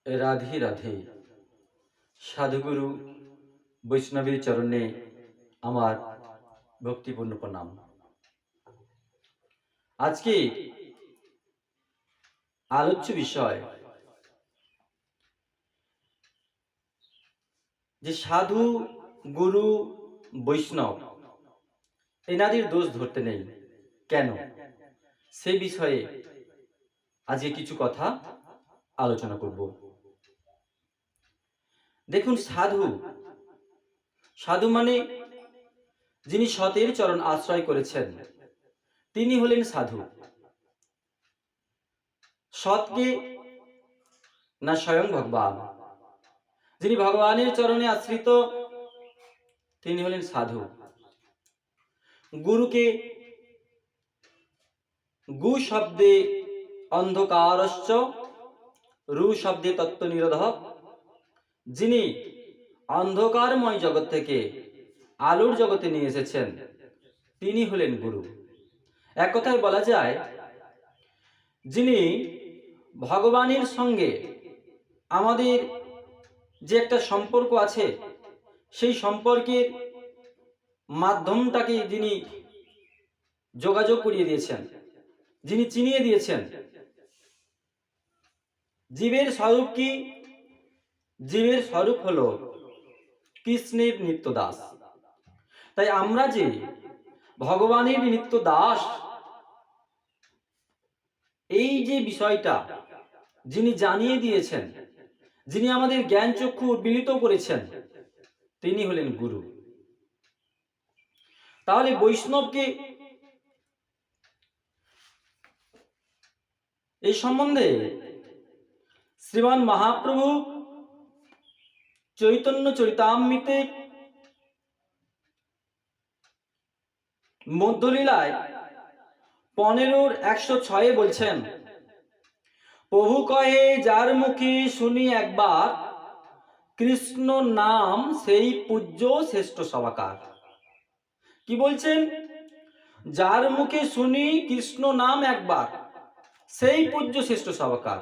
রাধে রাধে। সাধুগুরু বৈষ্ণবীর চরণে আমার ভক্তিপূর্ণ প্রণাম। আজকে আলোচ্য বিষয় যে সাধু, গুরু, বৈষ্ণব এনাদের দোষ ধরতে নেই কেন, সে বিষয়ে আজকে কিছু কথা আলোচনা করব। দেখুন, সাধু সাধু মানে যিনি সতের চরণ আশ্রয় করেছেন তিনি হলেন সাধু। সৎকে না স্বয়ং ভগবান, যিনি ভগবানের চরণে আশ্রিত তিনি হলেন সাধু। গুরুকে গু শব্দে অন্ধকারশ্চ, রু শব্দে তত্ত্ব নিরোধক, যিনি অন্ধকারময় জগৎ থেকে আলোর জগতে নিয়ে এসেছেন তিনি হলেন গুরু। এক কথায় বলা যায়, যিনি ভগবানের সঙ্গে আমাদের যে একটা সম্পর্ক আছে সেই সম্পর্কের মাধ্যমটাকে যিনি যোগাযোগ করিয়ে দিয়েছেন, যিনি চিনিয়ে দিয়েছেন। জীবের স্বরূপ কি? জীবের স্বরূপ হলো কৃষ্ণের নিত্য দাস। তাই আমরা যে ভগবানের নিত্য দাস, এই যে বিষয়টা যিনি জানিয়ে দিয়েছেন, যিনি আমাদের জ্ঞান চক্ষু উদ্মিলিত করেছেন তিনি হলেন গুরু। তাহলে বৈষ্ণবকে এই সম্বন্ধে শ্রীমান মহাপ্রভু চৈতন্য চরিতামৃতে মধ্যলীলায় 15:106 বলছেন, প্রভু কহে যার মুখে শুনি একবার, কৃষ্ণ নাম সেই পূজ্য শ্রেষ্ঠ সবাকার। কি বলছেন? যার মুখে শুনি কৃষ্ণ নাম একবার, সেই পূজ্য শ্রেষ্ঠ সবাকার।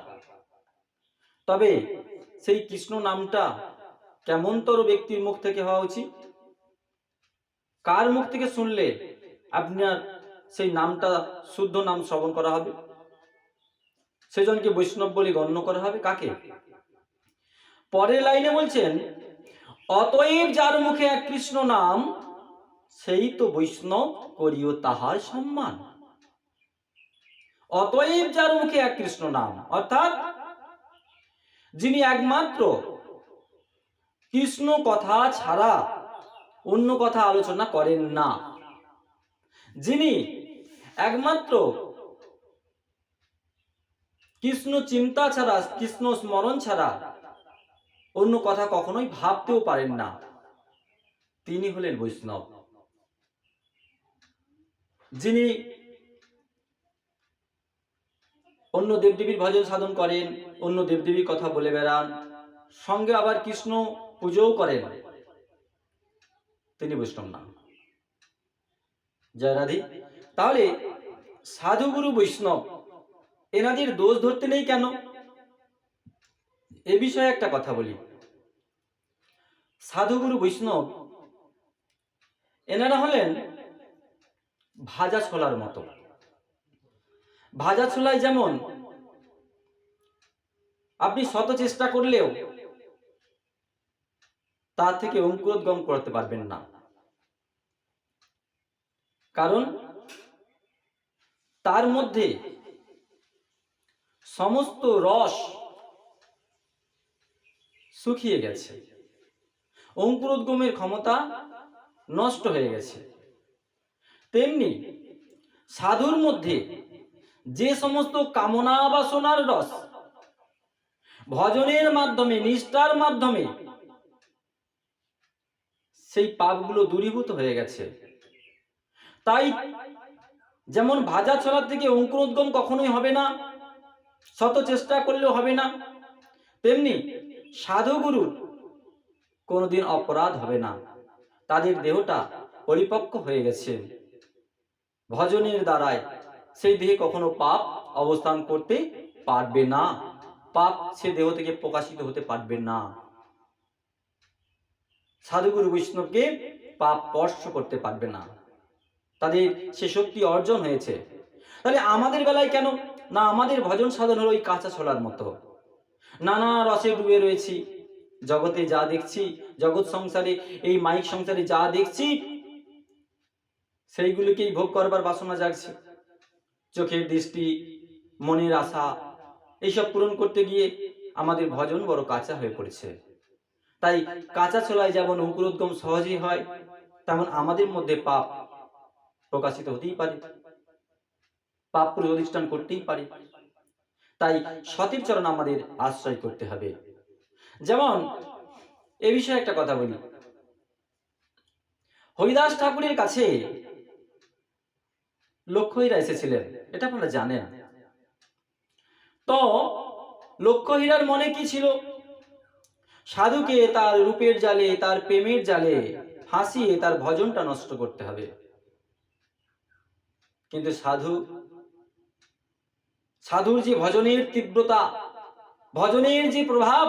তবে সেই কৃষ্ণ নামটা কেমনতর ব্যক্তির মুখ থেকে হওয়া উচিত? কার মুখ থেকে শুনলে আপনার সেই নামটা শুদ্ধ নাম শ্রবণ করা হবে, সেজনকে বৈষ্ণব বলে গণ্য করা হবে? কাকে? পরের লাইনে বলছেন, অতএব যার মুখে এক কৃষ্ণ নাম, সেই তো বৈষ্ণব করিও তাহার সম্মান। অতএব যার মুখে এক কৃষ্ণ নাম, অর্থাৎ যিনি একমাত্র কৃষ্ণ কথা ছাড়া অন্য কথা আলোচনা করেন না, যিনি একমাত্র কৃষ্ণ চিন্তা ছাড়া, কৃষ্ণ স্মরণ ছাড়া অন্য কথা কখনোই ভাবতেও পারেন না, তিনি হলেন বৈষ্ণব। যিনি অন্য দেবদেবীর ভজন সাধন করেন, অন্য দেবদেবীর কথা বলে বেড়ান, সঙ্গে আবার কৃষ্ণ পুজোও করেন, তিনি বৈষ্ণব না। জয় রাধে। তাহলে সাধুগুরু বৈষ্ণব এনাদের দোষ ধরতে নেই কেন, এ বিষয়ে একটা কথা বলি। সাধুগুরু বৈষ্ণব এনারা হলেন ভাজা ছোলার মতো। ভাজা ছোলায় যেমন আপনি শত চেষ্টা করলেও তার থেকে অঙ্কুরোদ্গম করতে পারবেন না, কারণ তার মধ্যে সমস্ত রস শুকিয়ে গেছে, অঙ্কুরোদ্গমের ক্ষমতা নষ্ট হয়ে গেছে। তেমনি সাধুর মধ্যে যে সমস্ত কামনা বাসনার রস ভজনের মাধ্যমে, নিষ্ঠার মাধ্যমে সেই পাপগুলো দূরীভূত হয়ে গেছে। তাই যেমন ভাজা ছোলার থেকে অঙ্কুরোদ্গম কখনোই হবে না, শত চেষ্টা করলেও হবে না, তেমনি সাধুগুরুর কোনোদিন অপরাধ হবে না। তাদের দেহটা পরিপক্ক হয়ে গেছে, ভজনের দ্বারায় সেই দেহে কখনো পাপ অবস্থান করতে পারবে না। পাপ সে দেহ থেকে প্রকাশিত হতে পারবে না। সাধুগুরু বৈষ্ণবকে পাপ স্পর্শ করতে পারবে না, তাদের সে শক্তি অর্জন হয়েছে। তাহলে আমাদের বেলায় কেন না? আমাদের ভজন সাধন হলো ওই কাঁচা ছোলার মতো, নানা রসে ডুবে রয়েছি। জগতে যা দেখছি, জগৎ সংসারে, এই মাইক সংসারে যা দেখছি, সেইগুলিকেই ভোগ করবার বাসনা জাগছে। চোখের দৃষ্টি, মনের আশা, এইসব পূরণ করতে গিয়ে আমাদের ভজন বড় কাঁচা হয়ে পড়েছে। তাই কাঁচা ছোলায় যেমন অঙ্কুরোদ্গম সহজেই হয়, তেমন আমাদের মধ্যে পাপ প্রকাশিত হতেই পারে, পাপ প্রতিষ্ঠান করতেই পারে। তাই সতীর চরণ আমাদের আশ্রয় করতে হবে। যেমন এ বিষয়ে একটা কথা বলি, হরিদাস ঠাকুরের কাছে লক্ষ্মীরা এসেছিলেন, এটা আপনারা জানেন। তো লক্ষ্মীরার মনে কি ছিল? সাধুকে তার রূপের জালে, তার প্রেমের জালে ফাঁসিয়ে তার ভজনটা নষ্ট করতে হবে। কিন্তু সাধুর যে ভজনের তীব্রতা, ভজনের যে প্রভাব,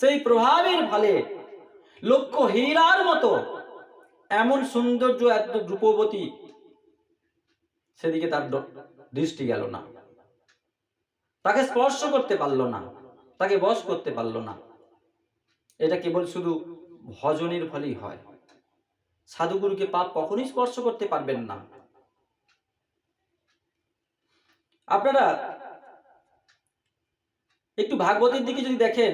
সেই প্রভাবের ফলে লক্ষ্মীরার মতো এমন সৌন্দর্য, এত রূপবতী, সেদিকে তার দৃষ্টি গেল না, তাকে স্পর্শ করতে পারল না, তাকে বশ করতে পারল না। এটা কেবল শুধু ভজনের ফলেই হয়। সাধুগুরুকে পাপ কখনোই স্পর্শ করতে পারবেন না। আপনারা একটু ভাগবতের দিকে যদি দেখেন,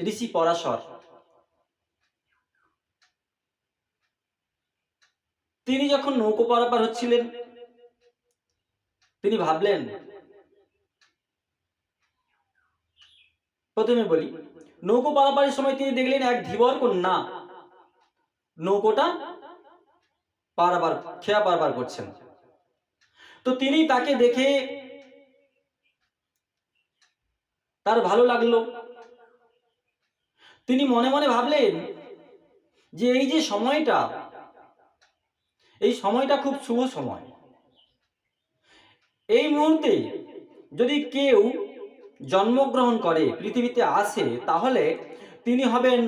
ঋষি পরাশর তিনি যখন নৌকো পারাপার হচ্ছিলেন, তিনি ভাবলেন, প্রথমে বলি, নৌকো পারাপারের সময় তিনি দেখলেন এক ধীবর কন্যা নৌকোটা খেয়া পারাপার করছেন। তো তিনি তাকে দেখে তার ভালো লাগলো। তিনি মনে মনে ভাবলেন যে এই যে সময়টা, এই সময়টা খুব শুভ সময়। এই মুহূর্তে যদি কেউ জন্মগ্রহণ করে, পৃথিবীতে আসে, তাহলে তিনি হবেন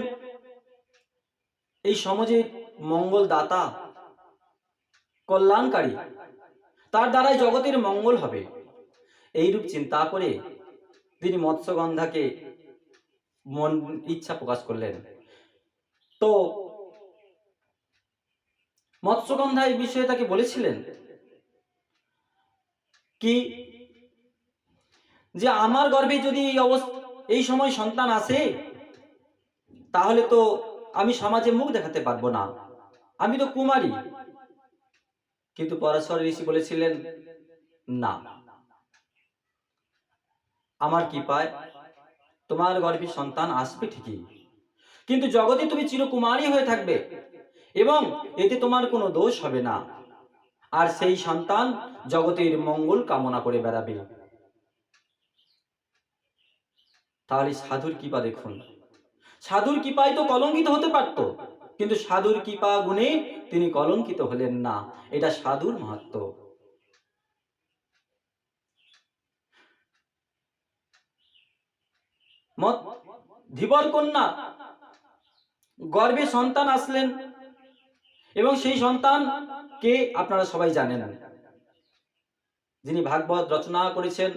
এই সমাজের মঙ্গলদাতা, কল্যাণকারী, তার দ্বারাই জগতের মঙ্গল হবে। এইরূপ চিন্তা করে তিনি মৎস্যগন্ধাকে মন ইচ্ছা প্রকাশ করলেন। তো মৎস্যগন্ধা এই বিষয়ে তাকে বলেছিলেন কি, যে আমার গর্ভে যদি এই সময় সন্তান আসে, তাহলে তো আমি সমাজে মুখ দেখাতে পারবো না, আমি তো কুমারী। কিন্তু পরাশর ঋষি বলেছিলেন, না, আমার কৃপায় তোমার গর্ভে সন্তান আসবে ঠিকই, কিন্তু জগতে তুমি চিরকুমারী হয়ে থাকবে এবং এতে তোমার কোনো দোষ হবে না, আর সেই সন্তান জগতের মঙ্গল কামনা করে বেড়াবে। তাহলে সাধুর কৃপা দেখুন, সাধুর কৃপায় তো কলঙ্কিত হতে পারত, কিন্তু সাধুর কৃপা গুণে তিনি কলঙ্কিত হলেন না। এটা সাধুর মাহাত্ম্য। ধীবর কন্যা গর্ভে সন্তান আসলেন, এবং সেই সন্তান কে আপনারা সবাই জানেন, যিনি ভাগবত রচনা করেছেন,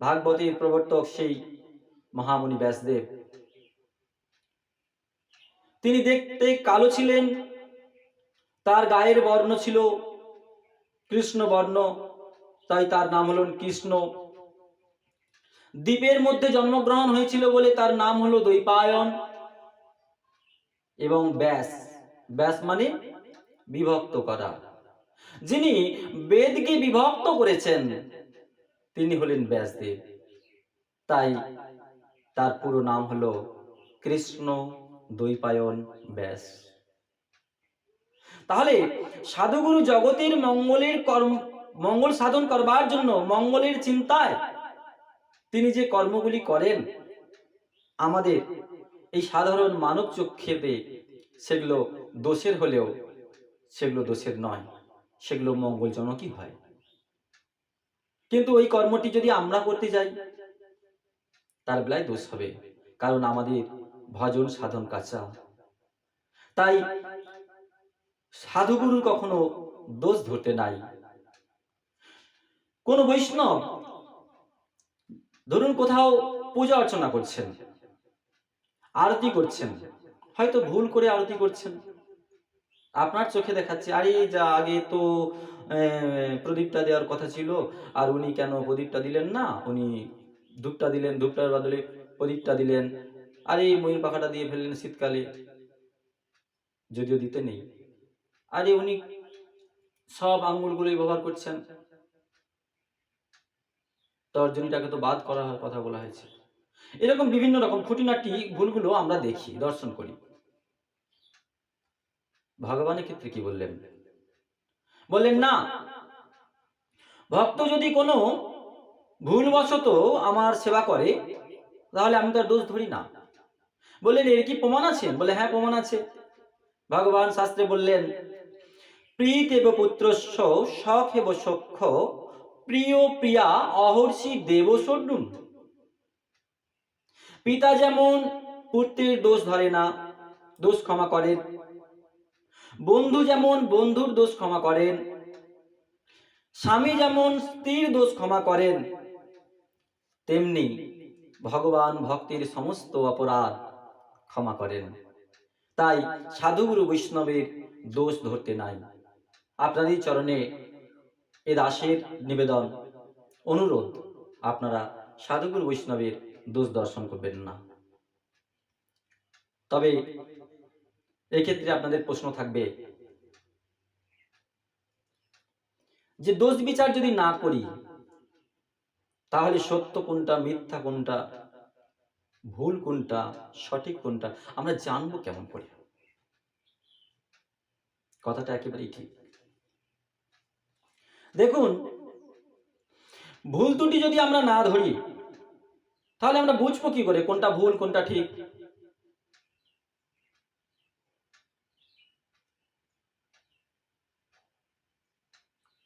ভাগবতের প্রবর্তক সেই মহামুনি ব্যাসদেব। তিনি দেখতে কালো ছিলেন, তার গায়ের বর্ণ ছিল কৃষ্ণ বর্ণ, তাই তার নাম হল কৃষ্ণ। দ্বীপের মধ্যে জন্মগ্রহণ হয়েছিল বলে তার নাম হলো দ্বৈপায়ন। এবং ব্যাস, ব্যাস মানে বিভক্ত করা, যিনি বেদকে বিভক্ত করেছেন তিনি হলেন ব্যাসদেব। তাই তার পুরো নাম হলো কৃষ্ণ দ্বৈপায়ন ব্যাস। তাহলে সাধুগুরু জগতের মঙ্গল সাধন করবার জন্য, মঙ্গলের চিন্তায় তিনি যে কর্মগুলি করেন, আমাদের এই সাধারণ মানব চক্ষেতে সেগুলো দোষের হলেও সেগুলো দোষের নয়, সেগুলো মঙ্গলজনকই হয়। কিন্তু ওই কর্মটি যদি আমরা করতে যাই, তার বেলায় দোষ হবে, কারণ আমাদের ভজন সাধন কাঁচা। তাই সাধুগুরুর কখনো দোষ ধরতে নাই। কোন বৈষ্ণব ধরুন কোথাও পূজা অর্চনা করছেন, আরতি করছেন, হয়তো ভুল করে আরতি করছেন, আপনার চোখে দেখাচ্ছে আরে যা আগে তো প্রদীপটা দেওয়ার কথা ছিল, আর উনি কেন প্রদীপটা দিলেন না, উনি ধূপটা দিলেন, ধূপটার বদলে প্রদীপটা দিলেন, আরে ময়ূর পাখাটা দিয়ে ফেললেন শীতকালে, যদিও দিতে নেই, আরে উনি সব আঙ্গুলগুলোই ব্যবহার করছেন, তর্জনীটাকে তো বাদ করা কথা বলা হয়েছে। এরকম বিভিন্ন রকম খুঁটিনাটি ভুলগুলো আমরা দেখি, দর্শন করি। ভগবানের ক্ষেত্রে কি বললেন? বললেন না, ভক্ত যদি কোনো ভুলবশত আমার সেবা করে তাহলে আমি তার দোষ ধরি না। বললেন এর কি প্রমাণ আছে? বলে হ্যাঁ, প্রমাণ আছে। ভগবান শাস্ত্রে বললেন, প্রীতেব পুত্রস্য সখেব সখ্য প্রিয় প্রিয়া অহর্ষি দেবসর্ণুন। পিতা যেমন পুত্রের দোষ ধরে না, দোষ ক্ষমা করেন, বন্ধু যেমন বন্ধুর দোষ ক্ষমা করেন, স্বামী যেমন স্ত্রীর দোষ ক্ষমা করেন, তেমনি ভগবান ভক্তির সমস্ত অপরাধ ক্ষমা করেন। তাই সাধুগুরু বৈষ্ণবের দোষ ধরতে নাই। আপনাদের চরণে এ দাসের নিবেদন, অনুরোধ, আপনারা সাধুগুরু বৈষ্ণবের দোষ দর্শন করবেন না। তবে এক্ষেত্রে আপনাদের প্রশ্ন থাকবে যে দোষ বিচার যদি না করি তাহলে সত্য কোনটা, মিথ্যা কোনটা, ভুল কোনটা, সঠিক কোনটা আমরা জানবো কেমন করে? কথাটা একেবারেই ঠিক। দেখুন, ভুল ত্রুটি যদি আমরা না ধরি তাহলে আমরা বুঝবো কি করে কোনটা ভুল কোনটা ঠিক?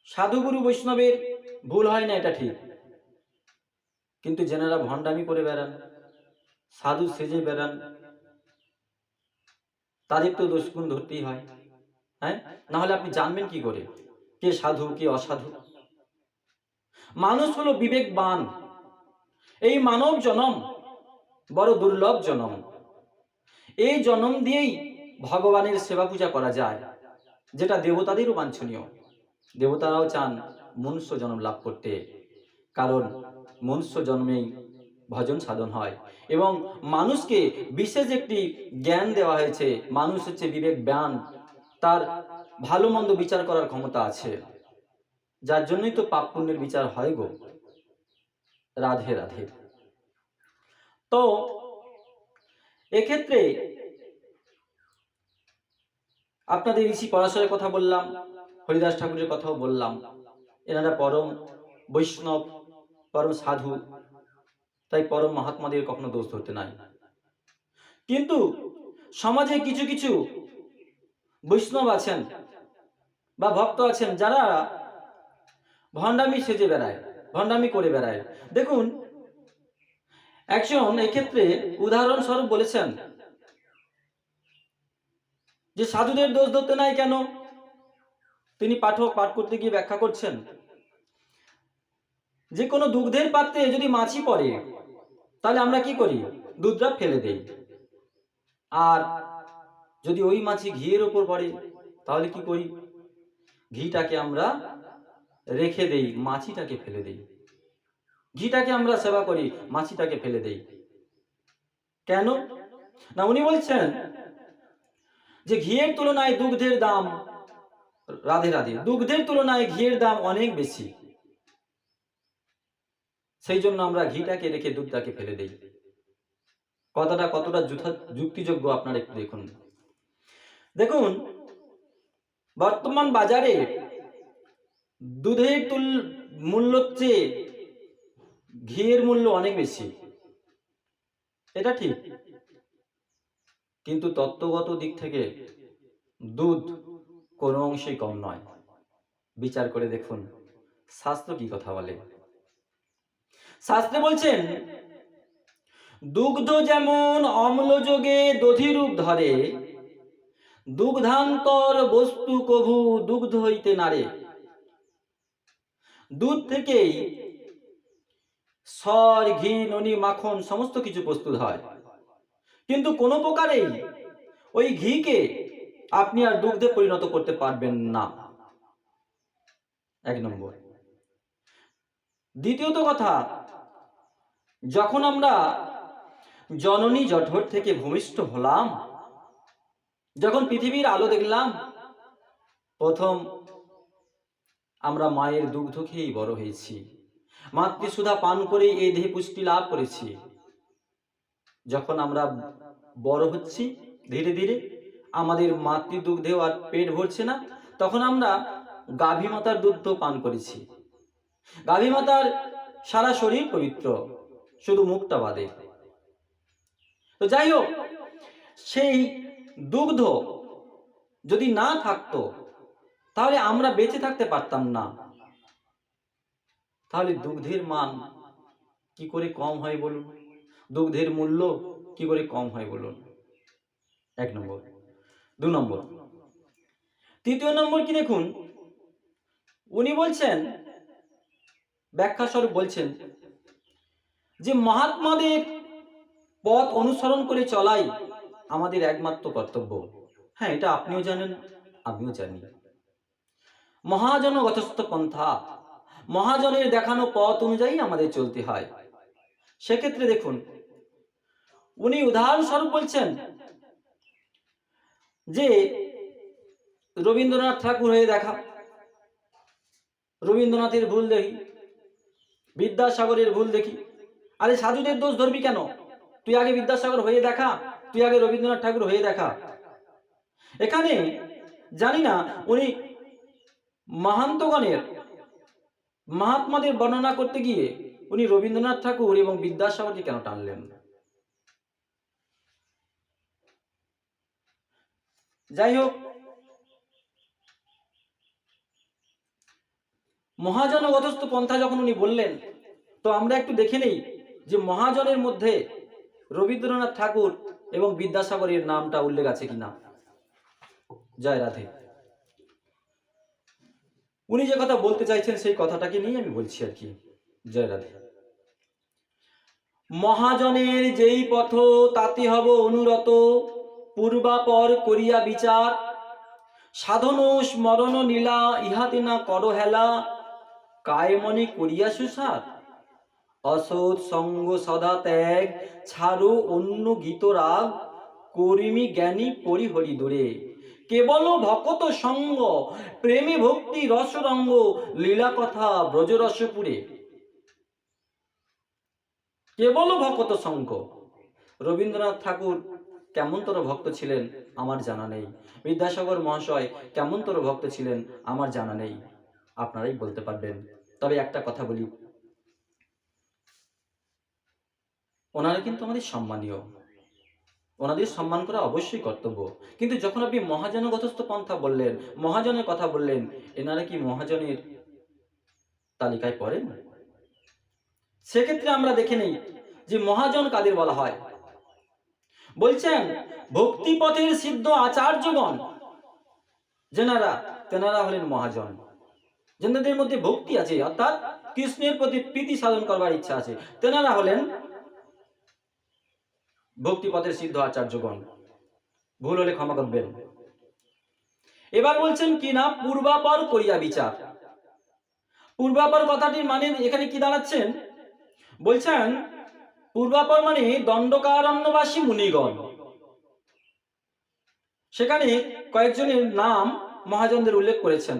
সাধুগুরু বৈষ্ণবের ভুল হয় না, এটা ঠিক, কিন্তু যেনারা ভণ্ডামি করে বেড়ান, সাধু সেজে বেড়ান, তাদের তো দোষগুণ ধরতেই হয়। হ্যাঁ, না হলে আপনি জানবেন কি করে কে সাধু কে অসাধু? মানুষ হলো বিবেকবান। এই মানব জনম বড় দুর্লভ জনম। এই জনম দিয়েই ভগবানের সেবা পূজা করা যায়, যেটা দেবতাদেরও বাঞ্ছনীয়। দেবতারাও চান মনুষ্য জন্ম লাভ করতে, কারণ মনুষ্য জন্মেই ভজন সাধন হয় এবং মানুষকে বিশেষ একটি জ্ঞান দেওয়া হয়েছে। মানুষ হচ্ছে বিবেকবান, তার ভালো মন্দ বিচার করার ক্ষমতা আছে, যার জন্যই তো পাপ পুণ্যের বিচার হয় গো। রাধে রাধে। তো এক্ষেত্রে আপনাদের ঋষি পরাশরের কথা বললাম, হরিদাস ঠাকুরের কথাও বললাম। এনারা পরম বৈষ্ণব, পরম সাধু, তাই পরম মহাত্মাদের কখনো দোষ ধরতে নাই। কিন্তু সমাজে কিছু কিছু বৈষ্ণব আছেন বা ভক্ত আছেন যারা ভণ্ডামি সেজে বেড়ায়, ভণ্ডামি করে বেড়ায়। দেখুন, একজন এক্ষেত্রে উদাহরণস্বরূপ বলেছেন যে সাধুদের দোষ ধরতে নাই কেন? তিনি পাঠ করতে গিয়ে ব্যাখ্যা করছেন যে কোনো দুগ্ধের পাত্রে যদি মাছি পড়ে তাহলে আমরা কি করি? দুধটা ফেলে দেই। আর যদি ওই মাছি ঘিয়ের ওপর পড়ে তাহলে কি করি? ঘিটাকে আমরা রেখে দেই, মাছিটাকে ফেলে দেই। ঘিটাকে আমরা সেবা করি, মাছিটাকে ফেলে দেই। কেন? না, উনি বলছেন যে ঘিয়ের তুলনায় দুগ্ধের দাম, রাধে রাধে, দুগ্ধের তুলনায় ঘিয়ের দাম অনেক বেশি। সেই জন্য আমরা ঘিটাকে রেখে দুধটাকে ফেলে দেই। কথাটা কতটা যুক্তিযোগ্য আপনারা একটু দেখুন। দেখুন, বর্তমান বাজারে দুধের মূল্যের চেয়ে ঘিয়ের মূল্য অনেক বেশি, এটা ঠিক, কিন্তু তত্ত্বগত দিক থেকে দুধ কোনো অংশেই কম নয়। বিচার করে দেখুন শাস্ত্র কি কথা বলে। শাস্ত্রে বলছেন, দুগ্ধ যেমন অম্লযোগে দধিরূপ ধরে, দুগ্ধান্তর বস্তু কভু দুগ্ধ হইতে নারে। দুধ থেকেই সর, ঘি, ননি, মাখন সমস্ত কিছু প্রস্তুত হয়, কিন্তু কোনো প্রকারেই ওই ঘিকে আপনি আর দুগ্ধে পরিণত করতে পারবেন না। এক নম্বর। দ্বিতীয়ত কথা, যখন আমরা জননী জঠর থেকে ভূমিষ্ঠ হলাম, যখন পৃথিবীর আলো দেখলাম, প্রথম আমরা মায়ের দুগ্ধ খেয়েই বড় হয়েছি, মাতৃসুধা পান করে এই দেহে পুষ্টি লাভ করেছি। যখন আমরা বড় হচ্ছি ধীরে ধীরে, আমাদের মাতৃদুগ্ধেও আর পেট ভরছে না, তখন আমরা গাভী মাতার দুধ পান করেছি। গাভী মাতার সারা শরীর পবিত্র, শুধু মুখটা বাদে। তো যাই হোক, সেই দুগ্ধ যদি না থাকতো তাহলে আমরা বেঁচে থাকতে পারতাম না। তাহলে দুগ্ধের মান কি করে কম হয় বলুন? দুগ্ধের মূল্য কি করে কম হয় বলুন? এক নম্বর। দু নম্বর। তৃতীয় নম্বর কি দেখুন, উনি বলছেন, ব্যাখ্যা স্বরূপ বলছেন যে মহাত্মাদের পথ অনুসরণ করে চলাই আমাদের একমাত্র কর্তব্য। হ্যাঁ, এটা আপনিও জানেন, আমিও জানি। মহাজনগতস্থ পন্থা, মহাজনের দেখানো পথ অনুযায়ী আমাদের চলতে হয়। সেক্ষেত্রে দেখুন, উনি উদাহরণস্বরূপ বলছেন যে রবীন্দ্রনাথ ঠাকুর হয়ে দেখা, রবীন্দ্রনাথের ভুল দেখি, বিদ্যাসাগরের ভুল দেখি। আরে সাধুদের দোষ ধরবি কেন? তুই আগে বিদ্যাসাগর হয়ে দেখা, তুই আগে রবীন্দ্রনাথ ঠাকুর হয়ে দেখা। এখানে জানি না উনি মহান্তগণের, মহাত্মাদের বর্ণনা করতে গিয়ে উনি রবীন্দ্রনাথ ঠাকুর এবং বিদ্যাসাগরকে কেন টানলেন? যাই হোক, মহাজনগতস্থ পন্থা যখন উনি বললেন, তো আমরা একটু দেখে নেই যে মহাজনের মধ্যে রবীন্দ্রনাথ ঠাকুর এবং বিদ্যাসাগরের নামটা উল্লেখ আছে কিনা। জয় রাধে। উনি যে কথা বলতে চাইছেন সেই কথাটাকে নিয়ে আমি বলছি আর কি। জয় রাধে। মহাজনের যেই পথ তাতে হব অনুরত, পূর্বাপর করিয়া বিচার, সাধন স্মরণ নীলা ইহাতে না কর হেলা, কায় মনে করিয়া সুসার, অসৎ সঙ্গ সদা ত্যাগ, ছাড়ো অন্য গীত রাগ, করিমি জ্ঞানী পরিহরি দূরে, কেবল ভকত সঙ্গ, প্রেমে ভক্তি রসরঙ্গ, লীলা কথা ব্রজরসপুরে। কেবল ভকত সঙ্গ। রবীন্দ্রনাথ ঠাকুর কেমনতর ভক্ত ছিলেন আমার জানা নেই, বিদ্যাসাগর মহাশয় কেমনতর ভক্ত ছিলেন আমার জানা নেই, আপনারাই বলতে পারবেন। তবে একটা কথা বলি, ওনারা কিন্তু আমাদের সম্মানীয়, ওনাদের সম্মান করা অবশ্যই কর্তব্য। কিন্তু যখন আপনি মহাজনগতস্থ পন্থা বললেন, মহাজনের কথা বললেন, এনারা কি মহাজনের তালিকায় পড়েন? সেক্ষেত্রে আমরা দেখে নেই যে মহাজন কাদের বলা হয়। বলছেন ভক্তিপথের সিদ্ধ আচার্যগণ যেনারা, তেনারা হলেন মহাজন। যেনাদের মধ্যে ভক্তি আছে, অর্থাৎ কৃষ্ণের প্রতি প্রীতি সাধন করবার ইচ্ছা আছে, তেনারা হলেন ভক্তিপথের সিদ্ধ আচার্যগণ। ভুল হলে ক্ষমা করবেন। এবার বলছেন কি না, পূর্বাপর করিয়া বিচার। পূর্বাপর কথাটির মানে এখানে কি দাঁড়াচ্ছেন? বলছেন পূর্বাপর মানে দণ্ডকারণ্যবাসী মুনিগণ। সেখানে কয়েকজনের নাম মহাজনদের উল্লেখ করেছেন,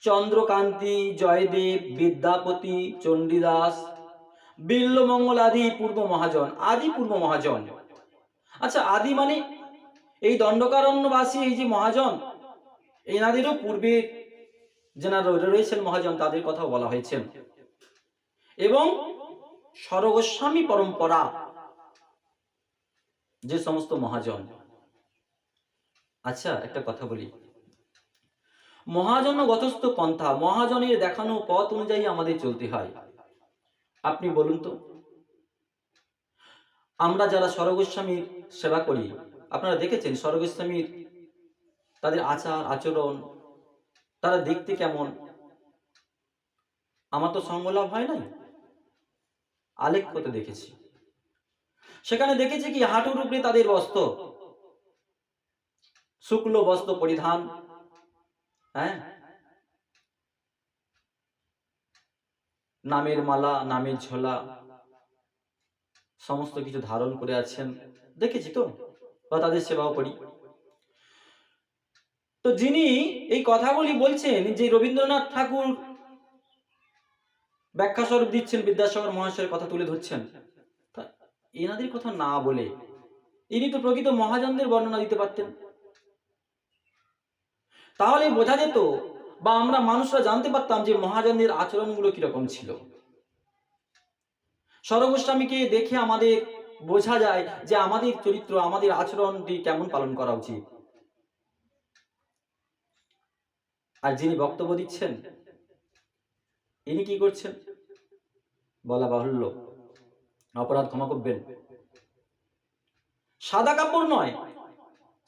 চন্দ্রকান্তি, জয়দেব, বিদ্যাপতি, চণ্ডীদাস, বিল্লমঙ্গল আদি পূর্ব মহাজন, আদি পূর্ব মহাজন। আচ্ছা, আদি মানে এই দণ্ডকারণ্যবাসী এই যে মহাজন, এনাদেরও পূর্বে যেনারা রয়েছেন মহাজন, তাদের কথা বলা হয়েছে। এবং সরগোস্বামী পরম্পরা যে সমস্ত মহাজন। আচ্ছা, একটা কথা বলি, মহাজনগতস্থ পন্থা, মহাজনের দেখানো পথ অনুযায়ী আমাদের চলতে হয়। আপনি বলুন তো, আমরা যারা স্বরগোস্বামীর সেবা করি, আপনারা দেখেছেন স্বরগোস্বামীর তাদের আচার আচরণ, তারা দেখতে কেমন? আমার তো সঙ্গলাভ হয় নাই, আলেখ্যতে দেখেছি। সেখানে দেখেছি কি হাঁটুর উপরে তাদের বস্ত্র, শুক্ল বস্ত্র পরিধান, হ্যাঁ, নামের মালা, নামের ঝোলা, সমস্ত কিছু ধারণ করে আছেন, দেখেছি তো, বা তাদের সেবাও করি। তো যিনি এই কথাগুলি বলছেন, যে রবীন্দ্রনাথ ঠাকুর ব্যাখ্যা স্বরূপ দিচ্ছেন, বিদ্যাসাগর মহাশয়ের কথা তুলে ধরছেন, এনাদের কথা না বলে ইনি তো প্রকৃত মহাজনদের বর্ণনা দিতে পারতেন। তাহলে বোঝা যেত, বা আমরা মানুষরা জানতে পারতাম যে মহাজনদের আচরণগুলো কিরকম ছিল। স্বরগোস্বামীকে দেখে আমাদের বোঝা যায় যে আমাদের চরিত্র, আমাদের আচরণটি কেমন পালন করা উচিত। আর যিনি বক্তব্য দিচ্ছেন, ইনি কি করছেন বলা বাহুল্য, অপরাধ ক্ষমা করবেন, সাদা কাপড় নয়,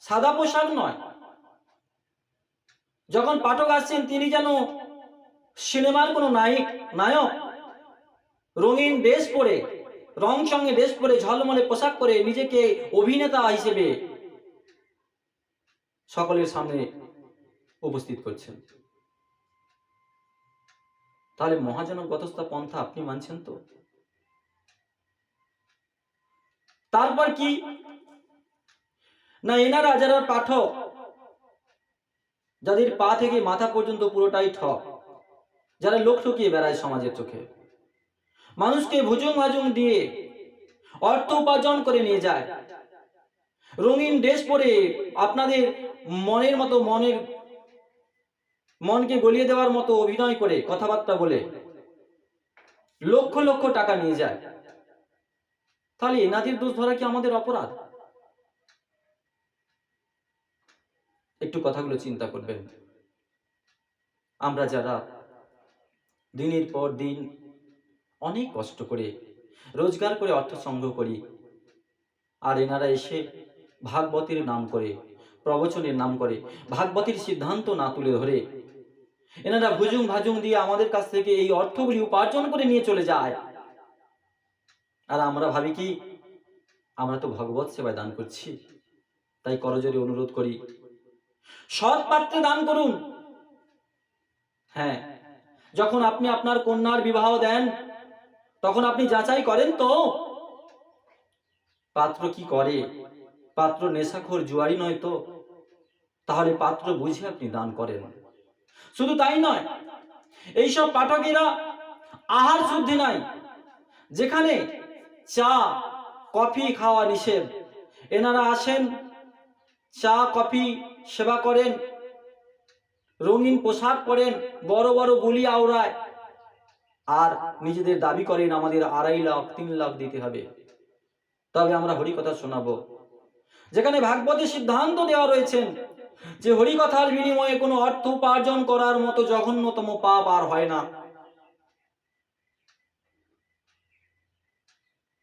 সাদা পোশাক নয়, যখন পাঠক আসছেন তিনি যেন সিনেমার কোনো নায়ক রঙিন ড্রেস পরে, রং সঙ্গে ড্রেস পরে, ঝলমলে পোশাক পরে নিজেকে অভিনেতা হিসেবে সকলের সামনে উপস্থিত করছেন। তাহলে মহাজনক গতস্থা পন্থা আপনি মানছেন তো? তারপর কি না, এনারা যারা পাঠক, যাদের পা থেকে মাথা পর্যন্ত পুরোটাই ঠক, যারা লোক ঠকিয়ে বেড়ায় সমাজের চোখে, মানুষকে ভুজুং ভাজুং দিয়ে অর্থ উপার্জন করে নিয়ে যায়, রঙিন ড্রেস পরে আপনাদের মনের মতো, মনকে গলিয়ে দেওয়ার মতো অভিনয় করে, কথাবার্তা বলে লক্ষ লক্ষ টাকা নিয়ে যায়। তাহলে এনাদের দোষ ধরা কি আমাদের অপরাধ? একটু কথাগুলো চিন্তা করবেন। আমরা যারা দিনের পর দিন অনেক কষ্ট করে রোজগার করে অর্থ সংগ্রহ করি, আর এনারা এসে ভাগবতের নাম করে, প্রবচনের নাম করে, ভাগবতের সিদ্ধান্ত না তুলে ধরে এনারা ভুজুং ভাজুং দিয়ে আমাদের কাছ থেকে এই অর্থগুলি উপার্জন করে নিয়ে চলে যায়। আর আমরা ভাবি কি, আমরা তো ভগবত সেবায় দান করছি। তাই করজোরে অনুরোধ করি, সৎ পাত্রে দান করুন। হ্যাঁ, যখন আপনি আপনার কন্যার বিবাহ দেন, তখন আপনি যাচাই করেন তো পাত্র কি করে, পাত্র নেশাখোর জুয়ারি নয় তো? তাহলে পাত্র বুঝে আপনি দান করেন। শুধু তাই নয়, এইসব পাঠকেরা আহার শুদ্ধি নাই, যেখানে চা কফি খাওয়া নিষেধ, এনারা আসেন, চা কফি সেবা করেন, রঙিন পোশাক পরেন, বড় বড় বুলি আওড়ায়, আর নিজেদের দাবি করেন আমাদের 2.5 লাখ 3 লাখ দিতে হবে, তবে আমরা হরিকথা শোনাবো। যেখানে ভাগবতের সিদ্ধান্ত দেওয়া রয়েছেন যে হরিকথার বিনিময়ে কোনো অর্থ উপার্জন করার মতো জঘন্যতম পাপ আর হয় না।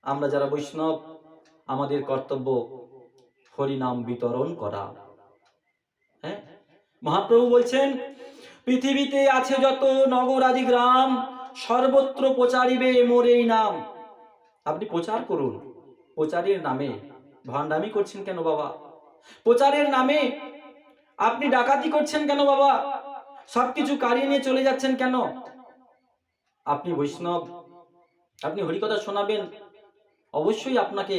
আমরা যারা বৈষ্ণব, আমাদের কর্তব্য হরিনাম বিতরণ করা। হ্যাঁ, মহাপ্রভু বলছেন, পৃথিবীতে আছে যত নগর আদি গ্রাম, সর্বত্র প্রচারিবে মোর এই নাম। আপনি প্রচার করুন। প্রচারের নামে ভণ্ডামি করছেন কেন বাবা? প্রচারের নামে আপনি ডাকাতি করছেন কেন বাবা? সবকিছু কাড়িয়ে নিয়ে চলে যাচ্ছেন কেন? আপনি বৈষ্ণব, আপনি হরিকথা শোনাবেন, অবশ্যই আপনাকে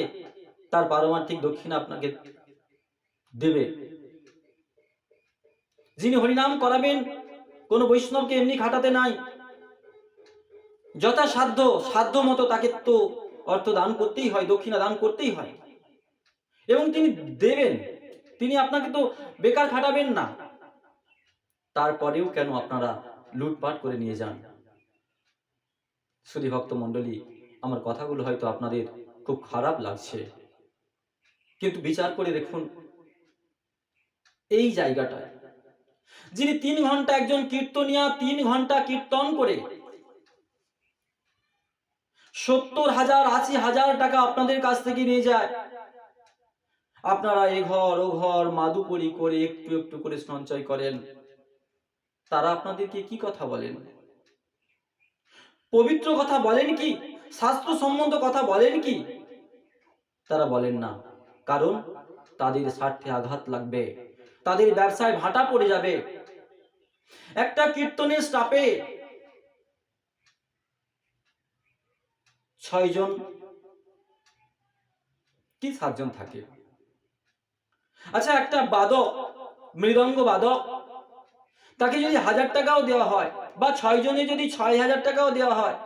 তার পারমার্থিক দক্ষিণা আপনাকে দেবে। যিনি হরিনাম করাবেন, কোন বৈষ্ণবকে এমনি খাটাতে নাই, যথাসাধ্য সাধ্য মতো তাকে তো অর্থ দান করতেই হয়, দক্ষিণা দান করতেই হয়, এবং তিনি দেবেন। তিনি আপনাকে তো বেকার খাটাবেন না। তারপরেও কেন আপনারা লুটপাট করে নিয়ে যান? শুধু ভক্ত মণ্ডলী, আমার কথাগুলো হয়তো আপনাদের খুব খারাপ লাগছে, কিন্তু বিচার করে দেখুন, এই জায়গাটায় যিনি 3 ঘন্টা, একজন কীর্তনিয়া 3 ঘন্টা কীর্তন করে 70,000 80,000 টাকা আপনাদের কাছ থেকে নিয়ে যায়। আপনারা এ ঘর ও ঘর মাদুকরি করে একটু একটু করে সঞ্চয় করেন। তারা আপনাদেরকে কি কথা বলেন? পবিত্র কথা বলেন কি? শাস্ত্রসম্মত কথা বলেন কি? তারা বলেন না। কারণ তাদের স্বার্থে আঘাত লাগবে, তাদের ব্যবসায় ভাটা পড়ে যাবে। একটা কীর্তনের স্টাফে 6 জন কি 7 জন থাকে। আচ্ছা, একটা বাদক, মৃদঙ্গ বাদক, তাকে যদি 1000 টাকাও দেওয়া হয় বা 6 জনে যদি 6000 টাকাও দেওয়া হয়,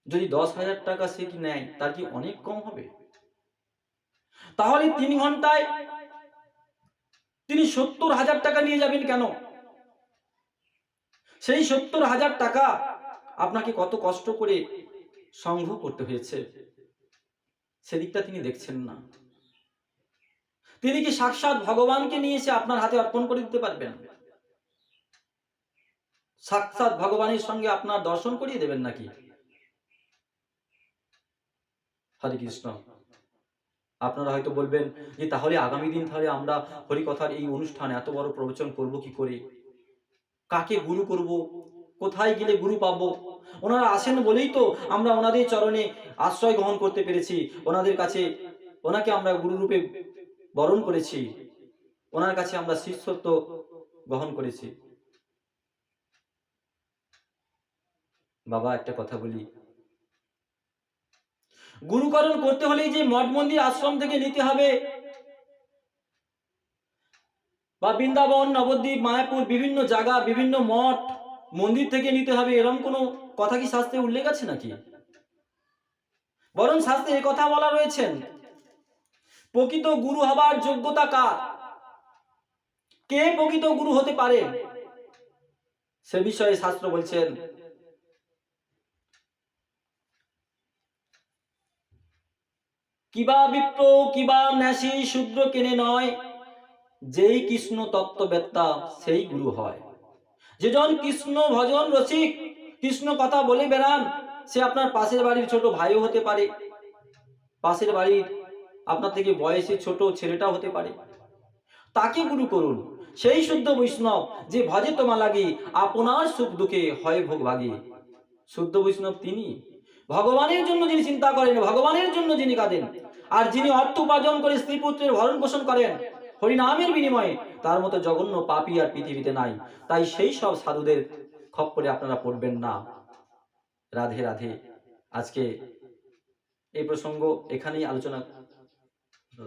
যদি 10,000 টাকা সে কি নেয়, তার কি অনেক কম হবে? তাহলে 3 ঘন্টায় তিনি 70,000 টাকা নিয়ে যাবেন কেন? সেই 70,000 টাকা আপনাকে কত কষ্ট করে সংগ্রহ করতে হয়েছে, সেদিকটা তিনি দেখছেন না। তিনি কি সাক্ষাৎ ভগবানকে নিয়ে এসে আপনার হাতে অর্পণ করে দিতে পারবেন? সাক্ষাৎ ভগবানের সঙ্গে আপনার দর্শন করিয়ে দেবেন নাকি? হরে কৃষ্ণ। আপনারা হয়তো বলবেন যে তাহলে আগামী দিন তাহলে আমরা হরিকথার এই অনুষ্ঠানে এত বড় প্রবচন করব কি করে? কাকে গুরু করব? কোথায় গেলে গুরু পাবো? ওনারা আসেন বলেই তো আমরা ওনাদের চরণে আশ্রয় গ্রহণ করতে পেরেছি। ওনাদের কাছে ওনাকে আমরা গুরু রূপে বরণ করেছি। ওনার কাছে আমরা শিষ্যত্ব গ্রহণ করেছি। বাবা, একটা কথা বলি, গুরুকরণ করতে হলে যে মঠ মন্দির আশ্রম থেকে নিতে হবে বা বৃন্দাবন নবদ্বীপ মায়াপুর বিভিন্ন জায়গা বিভিন্ন মঠ মন্দির থেকে নিতে হবে, এরকম কোনো কথা কি শাস্ত্রে উল্লেখ আছে নাকি? বরং শাস্ত্রে এই কথা বলা রয়েছেন, প্রকৃত গুরু হবার যোগ্যতা কার, কে প্রকৃত গুরু হতে পারে, সে বিষয়ে শাস্ত্র বলছেন, কিবা বিপ্র কিবা ন্যাসী শূদ্র কেনে নয়, যেই কৃষ্ণ তত্ত্ববেত্তা সেই গুরু হয়। যেজন কৃষ্ণ ভজন রসিক, কৃষ্ণ কথা বলে বেড়ান, সে আপনার পাশের বাড়ির ছোট ভাইও হতে পারে, পাশের বাড়ির আপনার থেকে বয়সে ছোট ছেলেটাও হতে পারে। তাকে গুরু করুন। সেই শুদ্ধ বৈষ্ণব যে ভজে তোমা লাগি, আপনার সুখ দুঃখে হয় ভোগ ভাগী। শুদ্ধ বৈষ্ণব তিনি, ভগবানের জন্য যিনি চিন্তা করেন, ভগবানের জন্য যিনি কাঁদেন, আর যিনি অর্থ উপার্জন করে স্ত্রী পুত্রের ভরণ পোষণ করেন হরিনামের বিনিময়ে, তার মতো জঘন্য পাপী আর পৃথিবীতে নাই। তাই সেই সব সাধুদের খপ্পরে আপনারা পড়বেন না। রাধে রাধে। আজকে এই প্রসঙ্গ এখানেই আলোচনা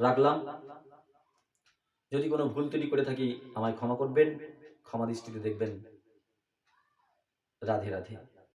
রাখলাম। যদি কোনো ভুল ত্রুটি করে থাকি আমায় ক্ষমা করবেন, ক্ষমা দৃষ্টিতে দেখবেন। রাধে রাধে।